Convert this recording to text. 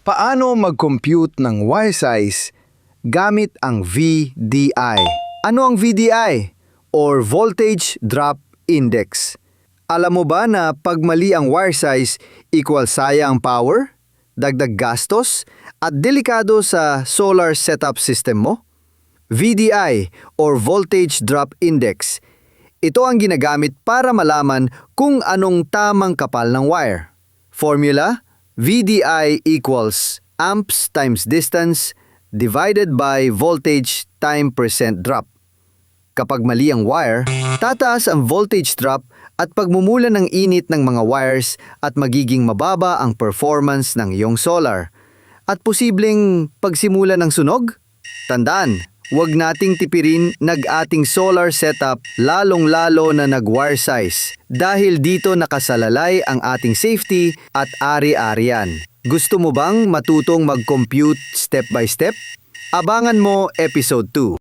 Paano mag-compute ng wire size gamit ang VDI? Ano ang VDI? Or Voltage Drop Index? Alam mo ba na pag mali ang wire size, equal sayang power, dagdag gastos, at delikado sa solar setup system mo? VDI or Voltage Drop Index. Ito ang ginagamit para malaman kung anong tamang kapal ng wire. Formula: VDI equals amps times distance divided by voltage time percent drop. Kapag mali ang wire, tataas ang voltage drop at pagmumula ng init ng mga wires at magiging mababa ang performance ng iyong solar. At posibleng pagsimula ng sunog? Tandaan, huwag nating tipirin nag-ating solar setup lalong-lalo na nag-wire size dahil dito nakasalalay ang ating safety at ari-arian. Gusto mo bang matutong mag-compute step by step? Abangan mo episode 2.